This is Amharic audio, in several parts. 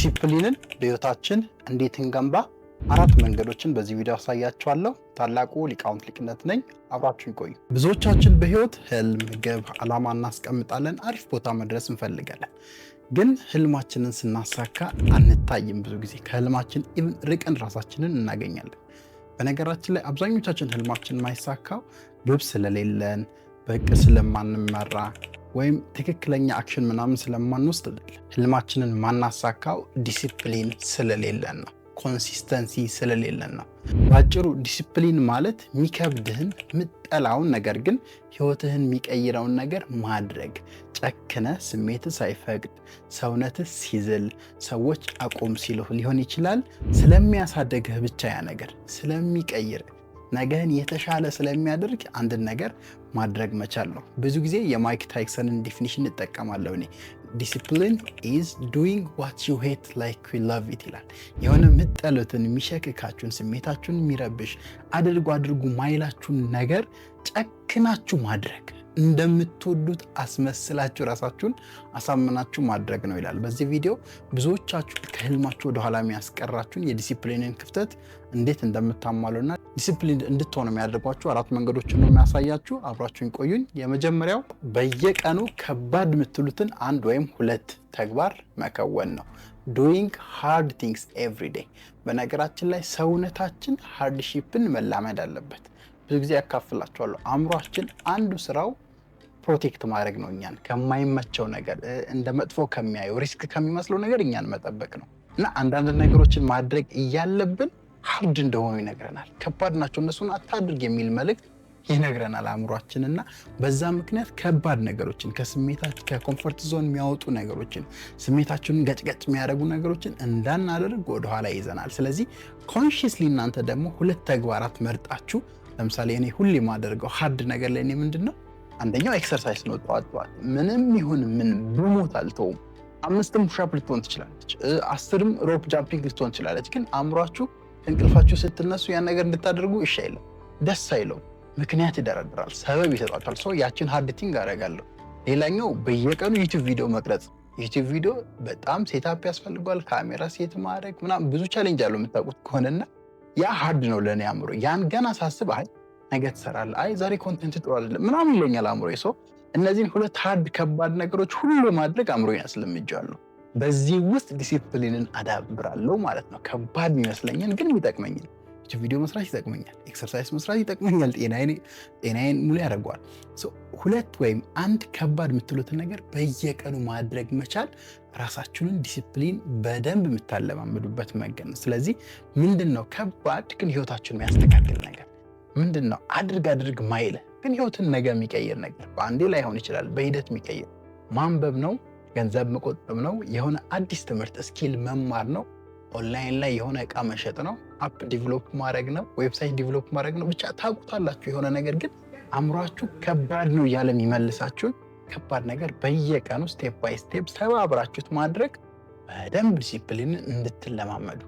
ዲሲፕሊንን በህይወታችን እንዴት እንገንባ? አራት መንገዶችን በዚህ ቪዲዮ አሳያችኋለሁ። ታላቁ ሊቃውንት ሊቅነት ነኝ። አብራችሁን ቆዩ። ብዙዎቻችን በህይወት ህልም፣ ግብ፣ ዓላማ እናስቀምጣለን። አሪፍ ቦታ መድረስ እንፈልጋለን። ግን ህልማችንን ስናሳካ አንታይም። ብዙ ጊዜ ከህልማችን ርቀን ራሳችንን እናገኛለን። በነገራችን ላይ አብዛኞቻችን ህልማችን የማይሳካው ግብ ስለሌለን፣ በእቅድ ስለማንመራ ወይም ትክክለኛ አክሽን ምናምን ስለማንወስድ አይደለም። ህልማችንን ማናሳካው ዲሲፕሊን ስለሌለን ነው። ኮንሲስተንሲ ስለሌለን ነው። ባጭሩ ዲሲፕሊን ማለት የሚከብድህን ምጠላውን ነገር ግን ህይወትህን የሚቀይረውን ነገር ማድረግ፣ ጨክነ ስሜትህ ሳይፈቅድ ሰውነትህ ሲዝል ሰዎች አቁም ሲሉ ሊሆን ይችላል። ስለሚያሳደግህ ብቻ ያ ነገር ስለሚቀይር ነገህን የተሻለ ስለሚያደርግ አንድን ነገር ማድረግ መቻል ነው። ብዙ ጊዜ የማይክ ታይሰንን ዲፊኒሽን እጠቀማለሁ እኔ። ዲሲፕሊን ኢዝ ዱዊንግ ዋት ዩ ሄት ላይክ ዩ ላቭ ኢት ይላል። የሆነ የምትጠሉትን የሚሸክካችሁን ስሜታችሁን የሚረብሽ አድርጉ ማይላችሁን ነገር ጨክናችሁ ማድረግ፣ እንደምትወዱት አስመስላችሁ ራሳችሁን አሳምናችሁ ማድረግ ነው ይላል። በዚህ ቪዲዮ ብዙዎቻችሁ ከህልማችሁ ወደኋላ የሚያስቀራችሁን የዲሲፕሊንን ክፍተት እንዴት እንደምታሟሉና ዲሲፕሊን እንድትሆኑ የሚያደርጓችሁ አራት መንገዶችን ነው የሚያሳያችሁ። አብራችሁን ቆዩኝ። የመጀመሪያው በየቀኑ ከባድ የምትሉትን አንድ ወይም ሁለት ተግባር መከወን ነው። ዶይንግ ሃርድ ቲንግስ ኤቭሪ ዴይ። በነገራችን ላይ ሰውነታችን ሃርድሺፕን መላመድ አለበት። ብዙ ጊዜ ያካፍላችኋለሁ። አእምሯችን አንዱ ስራው ፕሮቴክት ማድረግ ነው። እኛን ከማይመቸው ነገር፣ እንደ መጥፎ ከሚያየው ሪስክ ከሚመስለው ነገር እኛን መጠበቅ ነው እና አንዳንድ ነገሮችን ማድረግ እያለብን ሃርድ እንደሆኑ ይነግረናል። ከባድ ናቸው እነሱን አታድርግ የሚል መልእክት ይነግረናል አእምሯችን እና በዛ ምክንያት ከባድ ነገሮችን ከስሜታችን ከኮምፎርት ዞን የሚያወጡ ነገሮችን ስሜታችንን ገጭገጭ የሚያደርጉ ነገሮችን እንዳናደርግ ወደኋላ ይዘናል። ስለዚህ ኮንሽስሊ እናንተ ደግሞ ሁለት ተግባራት መርጣችሁ፣ ለምሳሌ እኔ ሁሌ የማደርገው ሃርድ ነገር ላይ እኔ ምንድን ነው አንደኛው ኤክሰርሳይዝ ነው። ጠዋት ምንም ይሁን ምን ብሞት አልተውም። 5 ፑሻፕ ልትሆን ትችላለች፣ 10 ሮፕ ጃምፒንግ ልትሆን ትችላለች። ግን አእምሯችሁ እንቅልፋችሁ ስትነሱ ያን ነገር እንድታደርጉ እሺ አይልም፣ ደስ አይለውም። ምክንያት ይደረድራል፣ ሰበብ ይሰጣችኋል። ሰው ያችን ሃርድ ቲንግ አደርጋለሁ። ሌላኛው በየቀኑ ዩቲዩብ ቪዲዮ መቅረጽ። ዩቲዩብ ቪዲዮ በጣም ሴታፕ ያስፈልገዋል፣ ካሜራ ሴት ማድረግ ምናምን ብዙ ቻሌንጅ አለው የምታውቁት ከሆነና ያ ሃርድ ነው ለእኔ አእምሮ። ያን ገና ሳስብ አይ ነገ ትሰራለህ፣ አይ ዛሬ ኮንቴንት ጥሩ አይደለም ምናምን ይለኛል አእምሮ። ሰው እነዚህን ሁለት ሃርድ ከባድ ነገሮች ሁሉ ማድረግ አእምሮዬን አስለምጄዋለሁ። በዚህ ውስጥ ዲሲፕሊንን አዳብራለሁ ማለት ነው። ከባድ የሚመስለኝን ግን የሚጠቅመኝን ቪዲዮ መስራት ይጠቅመኛል፣ ኤክሰርሳይዝ መስራት ይጠቅመኛል፣ ጤናዬን ሙሉ ያደርገዋል። ሁለት ወይም አንድ ከባድ የምትሉትን ነገር በየቀኑ ማድረግ መቻል ራሳችሁንን ዲሲፕሊን በደንብ የምታለማምዱበት መንገድ ነው። ስለዚህ ምንድን ነው ከባድ ግን ህይወታችሁን የሚያስተካክል ነገር ምንድን ነው? አድርግ ማይለ ግን ህይወትን ነገ የሚቀይር ነገር፣ በአንዴ ላይሆን ይችላል፣ በሂደት የሚቀይር ማንበብ ነው፣ ገንዘብ መቆጠብ ነው፣ የሆነ አዲስ ትምህርት ስኪል መማር ነው፣ ኦንላይን ላይ የሆነ እቃ መሸጥ ነው፣ አፕ ዲቨሎፕ ማድረግ ነው፣ ዌብሳይት ዲቨሎፕ ማድረግ ነው። ብቻ ታውቁታላችሁ የሆነ ነገር ግን አእምሯችሁ ከባድ ነው እያለ የሚመልሳችሁን ከባድ ነገር በየቀኑ ስቴፕ ባይ ስቴፕ ተባብራችሁት ማድረግ በደንብ ዲሲፕሊንን እንድትለማመዱ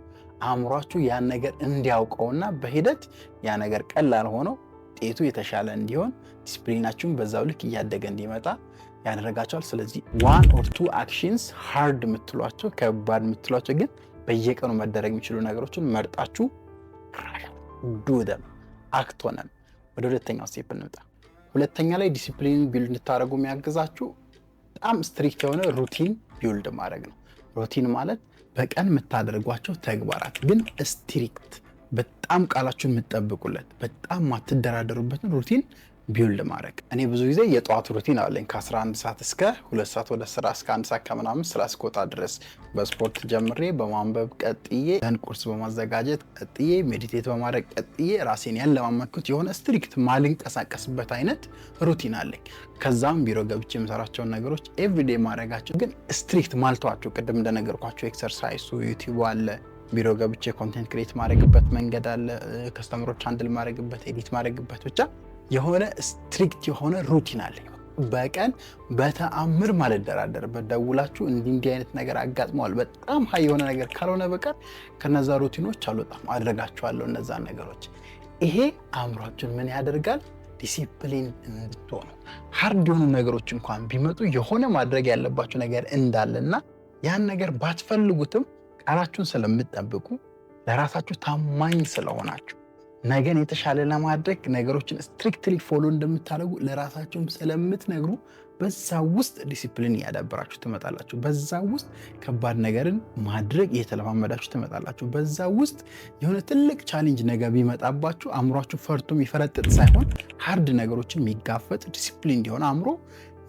አእምሯችሁ ያን ነገር እንዲያውቀውና በሂደት ያ ነገር ቀላል ሆኖ ውጤቱ የተሻለ እንዲሆን ዲሲፕሊናችሁን በዛው ልክ እያደገ እንዲመጣ ያደርጋቸዋል። ስለዚህ 1 or 2 አክሽንስ ሃርድ የምትሏቸው ከባድ የምትሏቸው ግን በየቀኑ መደረግ የሚችሉ ነገሮችን መርጣችሁ ዱደም አክት ሆነም። ወደ ሁለተኛው ስቴፕ እንምጣ። ሁለተኛ ላይ ዲሲፕሊን ቢልድ እንድታደርጉ የሚያግዛችሁ በጣም ስትሪክት የሆነ ሩቲን ቢልድ ማድረግ ነው። ሩቲን ማለት በቀን የምታደርጓቸው ተግባራት ግን ስትሪክት፣ በጣም ቃላችሁን የምትጠብቁለት፣ በጣም ማትደራደሩበትን ሩቲን ቢውልድ ማድረግ። እኔ ብዙ ጊዜ የጠዋት ሩቲን አለኝ ከ11 ሰዓት እስከ 2 ሰዓት ወደ ስራ እስከ 1 ሰዓት ከምናምን ስራ እስከወጣ ድረስ በስፖርት ጀምሬ በማንበብ ቀጥዬ ቁርስ በማዘጋጀት ቀጥዬ ሜዲቴት በማድረግ ቀጥዬ ራሴን ያለማመድኩት የሆነ ስትሪክት ማልንቀሳቀስበት አይነት ሩቲን አለኝ። ከዛም ቢሮ ገብቼ የምሰራቸውን ነገሮች ኤቭሪዴይ ማድረጋቸው ግን ስትሪክት ማልተዋቸው፣ ቅድም እንደነገርኳቸው ኤክሰርሳይሱ ዩቲዩብ አለ፣ ቢሮ ገብቼ ኮንቴንት ክሬት ማድረግበት መንገድ አለ፣ ከስተመሮች ሃንድል ማድረግበት፣ ኤዲት ማድረግበት፣ ብቻ የሆነ ስትሪክት የሆነ ሩቲን አለኝ። በቀን በተአምር ማልደራደርበት። ደውላችሁ እንዲህ አይነት ነገር አጋጥመዋል በጣም ሀይ የሆነ ነገር ካልሆነ በቀር ከነዛ ሩቲኖች አልወጣም፣ አድርጋቸዋለሁ እነዛን ነገሮች። ይሄ አእምሯችን ምን ያደርጋል? ዲሲፕሊን እንድትሆኑ ሃርድ የሆኑ ነገሮች እንኳን ቢመጡ የሆነ ማድረግ ያለባችሁ ነገር እንዳለና ያን ነገር ባትፈልጉትም ቃላችሁን ስለምትጠብቁ፣ ለራሳችሁ ታማኝ ስለሆናችሁ፣ ነገን የተሻለ ለማድረግ ነገሮችን ስትሪክትሊ ፎሎ እንደምታደርጉ ለራሳችሁም ስለምትነግሩ በዛ ውስጥ ዲሲፕሊን እያዳበራችሁ ትመጣላችሁ። በዛ ውስጥ ከባድ ነገርን ማድረግ እየተለማመዳችሁ ትመጣላችሁ። በዛ ውስጥ የሆነ ትልቅ ቻሌንጅ ነገር ቢመጣባችሁ አእምሯችሁ ፈርቶ የሚፈረጥጥ ሳይሆን ሃርድ ነገሮችን የሚጋፈጥ ዲሲፕሊን እንዲሆን አእምሮ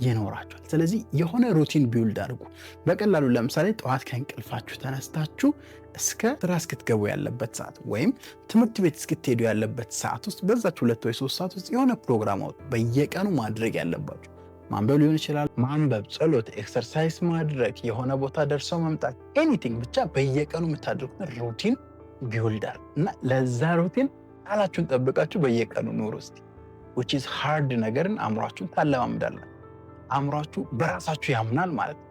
ይኖራችኋል። ስለዚህ የሆነ ሩቲን ቢውልድ አድርጉ። በቀላሉ ለምሳሌ ጠዋት ከእንቅልፋችሁ ተነስታችሁ እስከ ስራ እስክትገቡ ያለበት ሰዓት ወይም ትምህርት ቤት እስክትሄዱ ያለበት ሰዓት ውስጥ በዛች 2 ወይ 3 ሰዓት ውስጥ የሆነ ፕሮግራም አውጡ። በየቀኑ ማድረግ ያለባችሁ ማንበብ ሊሆን ይችላል። ማንበብ፣ ጸሎት፣ ኤክሰርሳይዝ ማድረግ፣ የሆነ ቦታ ደርሰው መምጣት፣ ኤኒቲንግ ብቻ በየቀኑ የምታደርጉት ሩቲን ቢውልድ አድርጉ እና ለዛ ሩቲን ቃላችሁን ጠብቃችሁ በየቀኑ ኑሩ እስቲ። which is hard ነገርን አእምሯችሁን ታለማምዳላችሁ። አእምሯችሁ በራሳችሁ ያምናል ማለት ነው።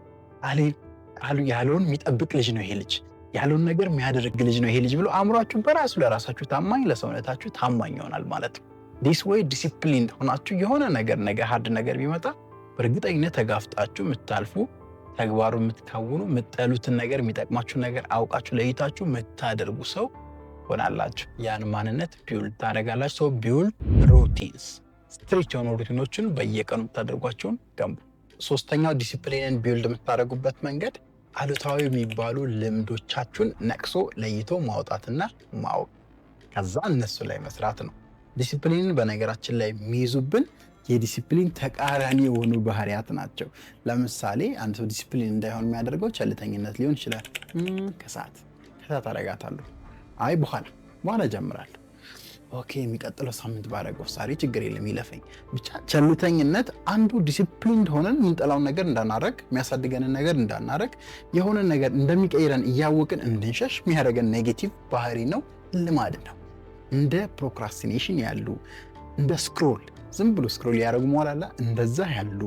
ያለውን የሚጠብቅ ልጅ ነው ይሄ ልጅ፣ ያለውን ነገር የሚያደርግ ልጅ ነው ይሄ ልጅ ብሎ አእምሯችሁ በራሱ ለራሳችሁ ታማኝ፣ ለሰውነታችሁ ታማኝ ይሆናል ማለት ነው። ዲስ ወይ ዲሲፕሊን ሆናችሁ የሆነ ነገር ነገ ሃርድ ነገር ቢመጣ በእርግጠኝነት ተጋፍጣችሁ የምታልፉ፣ ተግባሩ የምትከውኑ፣ የምትጠሉትን ነገር የሚጠቅማችሁን ነገር አውቃችሁ ለይታችሁ የምታደርጉ ሰው ሆናላችሁ። ያን ማንነት ቢውልድ ታደርጋላችሁ። ቢውልድ ሩቲንስ፣ ስትሪክት የሆኑ ሩቲኖችን በየቀኑ የምታደርጓቸውን ገንቡ። ሶስተኛው ዲሲፕሊንን ቢውልድ የምታደርጉበት መንገድ አሉታዊ የሚባሉ ልምዶቻችሁን ነቅሶ ለይቶ ማውጣትና ማወቅ፣ ከዛ እነሱ ላይ መስራት ነው። ዲሲፕሊንን በነገራችን ላይ የሚይዙብን የዲሲፕሊን ተቃራኒ የሆኑ ባህሪያት ናቸው። ለምሳሌ አንድ ሰው ዲሲፕሊን እንዳይሆን የሚያደርገው ቸልተኝነት ሊሆን ይችላል። ከሰዓት አደርጋታለሁ፣ አይ በኋላ ጀምራለሁ፣ ኦኬ የሚቀጥለው ሳምንት ባደረገው ዛሬ ችግር የለም ይለፈኝ። ብቻ ቸልተኝነት አንዱ ዲሲፕሊን ሆነን የምንጠላውን ነገር እንዳናረግ፣ የሚያሳድገንን ነገር እንዳናረግ፣ የሆነ ነገር እንደሚቀይረን እያወቅን እንድንሸሽ የሚያደርገን ኔጌቲቭ ባህሪ ነው፣ ልማድ ነው። እንደ ፕሮክራስቲኔሽን ያሉ፣ እንደ ስክሮል ዝም ብሎ ስክሮል ያደረጉ መዋላላ እንደዛ ያሉ፣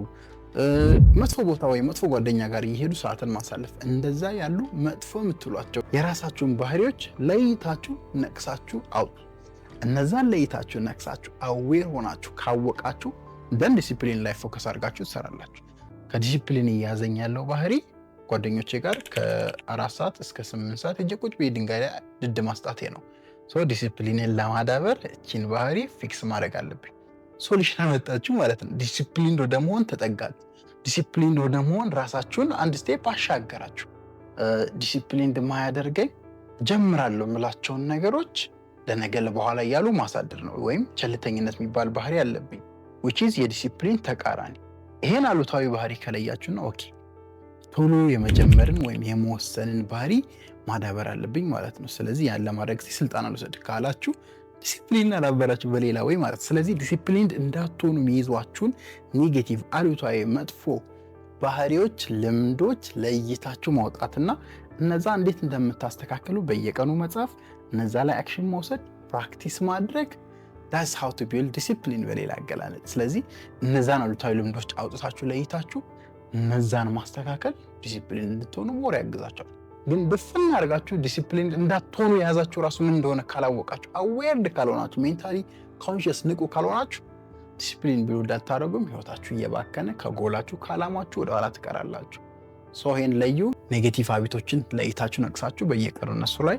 መጥፎ ቦታ ወይ መጥፎ ጓደኛ ጋር እየሄዱ ሰዓትን ማሳለፍ፣ እንደዛ ያሉ መጥፎ የምትሏቸው የራሳችሁን ባህሪዎች ለይታችሁ ነቅሳችሁ አውጡ። እነዛን ለይታችሁ ነቅሳችሁ አዌር ሆናችሁ ካወቃችሁ ደን ዲሲፕሊን ላይ ፎከስ አድርጋችሁ ትሰራላችሁ። ከዲሲፕሊን እያዘኝ ያለው ባህሪ ጓደኞቼ ጋር ከ4 ሰዓት እስከ 8 ሰዓት ሄጄ ቁጭ ብዬ ድንጋይ ላይ ድድ ማስጣቴ ነው። ዲሲፕሊንን ለማዳበር እቺን ባህሪ ፊክስ ማድረግ አለብኝ። ሶሉሽን አመጣችሁ ማለት ነው። ዲሲፕሊን ወደ መሆን ተጠጋችሁ። ዲሲፕሊን ወደ መሆን ራሳችሁን አንድ ስቴፕ አሻገራችሁ። ዲሲፕሊን የማያደርገኝ ጀምራለሁ የምላቸውን ነገሮች ለነገ ለበኋላ እያሉ ማሳደር ነው። ወይም ቸልተኝነት የሚባል ባህሪ አለብኝ which is የዲሲፕሊን ተቃራኒ። ይሄን አሉታዊ ባህሪ ከለያችሁና ኦኬ ቶሎ የመጀመርን ወይም የመወሰንን ባህሪ ማዳበር አለብኝ ማለት ነው። ስለዚህ ያን ለማድረግ ስልጣን አልወሰድ ካላችሁ ዲሲፕሊን አላበራችሁ በሌላ ወይ ማለት። ስለዚህ ዲሲፕሊን እንዳትሆኑ የሚይዟችሁን ኔጌቲቭ አሉታዊ መጥፎ ባህሪዎች፣ ልምዶች ለይታችሁ ማውጣትና እነዛ እንዴት እንደምታስተካክሉ በየቀኑ መጻፍ፣ እነዛ ላይ አክሽን መውሰድ፣ ፕራክቲስ ማድረግ that's how to build discipline በሌላ አገላለጽ። ስለዚህ እነዛን አሉታዊ ልምዶች አውጥታችሁ ለይታችሁ እነዛን ማስተካከል ዲሲፕሊን እንድትሆኑ ሞር ያግዛችኋል። ግን በፍና አድርጋችሁ ዲሲፕሊን እንዳትሆኑ የያዛችሁ ራሱ ምን እንደሆነ ካላወቃችሁ፣ አዌርድ ካልሆናችሁ፣ ሜንታሊ ኮንሽስ ንቁ ካልሆናችሁ ዲሲፕሊን ቢውልድ አታደርጉም። ህይወታችሁ እየባከነ ከጎላችሁ ከዓላማችሁ ወደ ኋላ ትቀራላችሁ። ይሄን ለዩ። ኔጌቲቭ ሀቢቶችን ለይታችሁ ነቅሳችሁ በየቀኑ እነሱ ላይ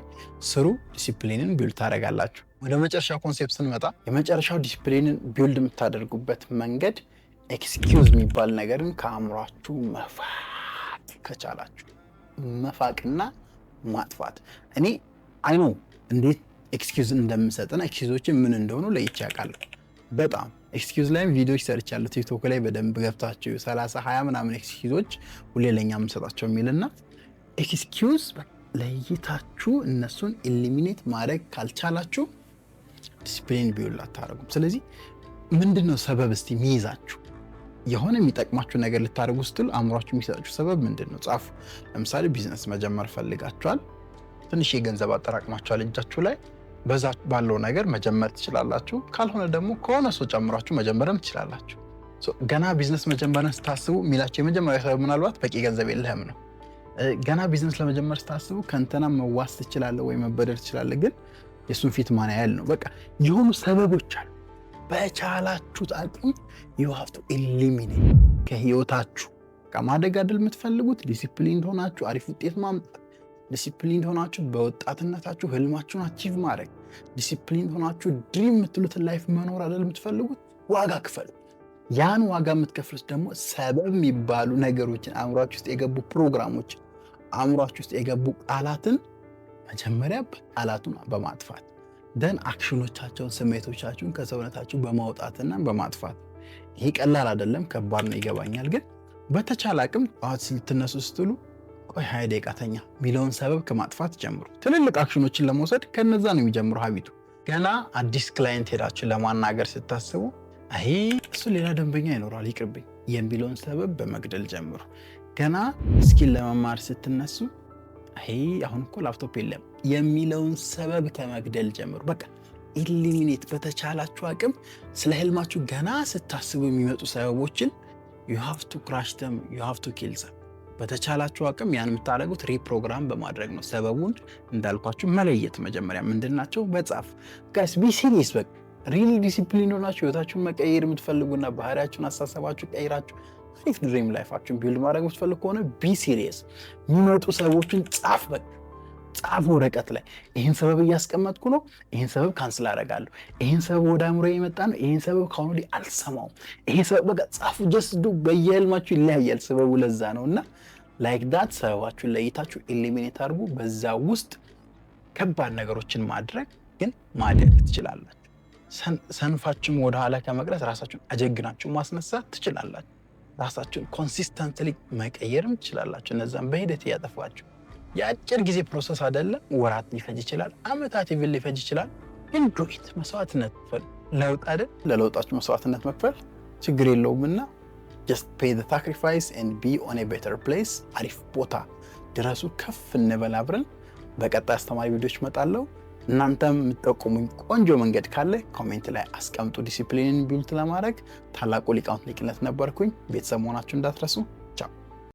ስሩ። ዲሲፕሊንን ቢውልድ ታደርጋላችሁ። ወደ መጨረሻው ኮንሴፕት ስንመጣ የመጨረሻው ዲሲፕሊንን ቢውልድ የምታደርጉበት መንገድ ኤክስኪውዝ የሚባል ነገርን ከአእምሯችሁ መፋቅ ከቻላችሁ፣ መፋቅና ማጥፋት። እኔ አይኖ እንዴት ኤክስኪውዝ እንደምሰጥና ኤክስኪውዞችን ምን እንደሆኑ ለይቼ አውቃለሁ። በጣም ኤክስኪውዝ ላይም ቪዲዮዎች ሰርቻለሁ። ቲክቶክ ላይ በደንብ ገብታችሁ 30 20 ምናምን ኤክስኪውዞች ሁሌ ለኛ የምንሰጣቸው የሚልና ኤክስኪውዝ ለይታችሁ እነሱን ኤሊሚኔት ማድረግ ካልቻላችሁ ዲሲፕሊን ቢውልድ አታደርጉም። ስለዚህ ምንድነው ሰበብ እስቲ የሚይዛችሁ? የሆነ የሚጠቅማችሁ ነገር ልታደርጉ ስትሉ አእምሯችሁ የሚሰጣችሁ ሰበብ ምንድነው? ጻፉ። ለምሳሌ ቢዝነስ መጀመር ፈልጋችኋል። ትንሽ የገንዘብ አጠራቅማችኋል እጃችሁ ላይ። በዛ ባለው ነገር መጀመር ትችላላችሁ። ካልሆነ ደግሞ ከሆነ ሰው ጨምራችሁ መጀመርም ትችላላችሁ። ገና ቢዝነስ መጀመርን ስታስቡ የሚላችሁ የመጀመሪያ ሰበብ ምናልባት በቂ ገንዘብ የለህም ነው። ገና ቢዝነስ ለመጀመር ስታስቡ ከእንትና መዋስ ትችላለህ ወይ መበደር ትችላለህ፣ ግን የሱን ፊት ማን ያህል ነው። በቃ የሆኑ ሰበቦች አሉ። በቻላችሁት አቅም you have to eliminate ከህይወታችሁ ከማደግ አይደል የምትፈልጉት ዲሲፕሊን ሆናችሁ አሪፍ ውጤት ማምጣት ዲሲፕሊን ሆናችሁ በወጣትነታችሁ ህልማችሁን አቺቭ ማድረግ፣ ዲሲፕሊን ሆናችሁ ድሪም የምትሉትን ላይፍ መኖር አይደል የምትፈልጉት? ዋጋ ክፈሉ። ያን ዋጋ የምትከፍሉት ደግሞ ሰበብ የሚባሉ ነገሮችን አእምሯችሁ ውስጥ የገቡ ፕሮግራሞችን፣ አእምሯችሁ ውስጥ የገቡ ቃላትን መጀመሪያ ቃላቱን በማጥፋት ደን አክሽኖቻቸውን፣ ስሜቶቻችሁን ከሰውነታችሁ በማውጣትና በማጥፋት። ይሄ ቀላል አይደለም፣ ከባድ ነው ይገባኛል። ግን በተቻለ አቅም ጠዋት ስትነሱ ስትሉ ቆይ 20 ደቂቃ ተኛ የሚለውን ሰበብ ከማጥፋት ጀምሩ። ትልልቅ አክሽኖችን ለመውሰድ ከነዛ ነው የሚጀምሩ ሀቢቱ። ገና አዲስ ክላይንት ሄዳችሁ ለማናገር ስታስቡ አይ እሱ ሌላ ደንበኛ ይኖራል ይቅርብኝ የሚለውን ሰበብ በመግደል ጀምሩ። ገና ስኪል ለመማር ስትነሱ አይ አሁን እኮ ላፕቶፕ የለም የሚለውን ሰበብ ከመግደል ጀምሩ። በቃ ኢሊሚኔት። በተቻላችሁ አቅም ስለ ህልማችሁ ገና ስታስቡ የሚመጡ ሰበቦችን you have to crush them, you have to kill them። በተቻላችሁ አቅም ያን የምታደርጉት ሪፕሮግራም በማድረግ ነው። ሰበቡን እንዳልኳችሁ መለየት መጀመሪያ ምንድናቸው በጻፍ ጋይስ ቢ ሲሪየስ። በቃ ሪሊ ዲሲፕሊን ሆናችሁ ህይወታችሁን መቀየር የምትፈልጉና ባህሪያችሁን አስተሳሰባችሁ ቀይራችሁ አሪፍ ድሪም ላይፋችሁን ቢልድ ማድረግ የምትፈልጉ ከሆነ ቢ ሲሪየስ። የሚመጡ ሰበቦችን ጻፍ። በቃ ጻፍ ወረቀት ላይ። ይህን ሰበብ እያስቀመጥኩ ነው፣ ይህን ሰበብ ካንስል አደርጋለሁ፣ ይህን ሰበብ ወደ አእምሮ የመጣ ነው፣ ይህን ሰበብ ከአሁኑ ወዲህ አልሰማውም፣ ይሄ ሰበብ በቃ ጻፉ። ጀስት ዱ። በየህልማችሁ ይለያያል ሰበቡ፣ ለዛ ነው። እና ላይክ ዳት ሰበባችሁን ለይታችሁ ኤሊሚኔት አድርጉ። በዛ ውስጥ ከባድ ነገሮችን ማድረግ ግን ማደግ ትችላላችሁ። ሰንፋችሁም ወደኋላ ከመቅረት ራሳችሁን አጀግናችሁ ማስነሳት ትችላላችሁ። ራሳችሁን ኮንሲስተንትሊ መቀየርም ትችላላችሁ። እነዛም በሂደት እያጠፋችሁ የአጭር ጊዜ ፕሮሰስ አይደለም። ወራት ሊፈጅ ይችላል፣ አመታት ይብል ሊፈጅ ይችላል። ግን ዱኢት። መስዋዕትነት መክፈል ለውጥ አይደል? ለለውጣችሁ መስዋዕትነት መክፈል ችግር የለውምና just pay the sacrifice and be on a better place። አሪፍ ቦታ ድረሱ፣ ከፍ እንበል አብረን። በቀጣይ አስተማሪ ቪዲዮዎች እመጣለሁ። እናንተም የምትጠቁሙኝ ቆንጆ መንገድ ካለ ኮሜንት ላይ አስቀምጡ። ዲሲፕሊንን ቢልድ ለማድረግ ታላቁ ሊቃውንት ሊቅነት ነበርኩኝ። ቤተሰብ መሆናችሁ እንዳትረሱ።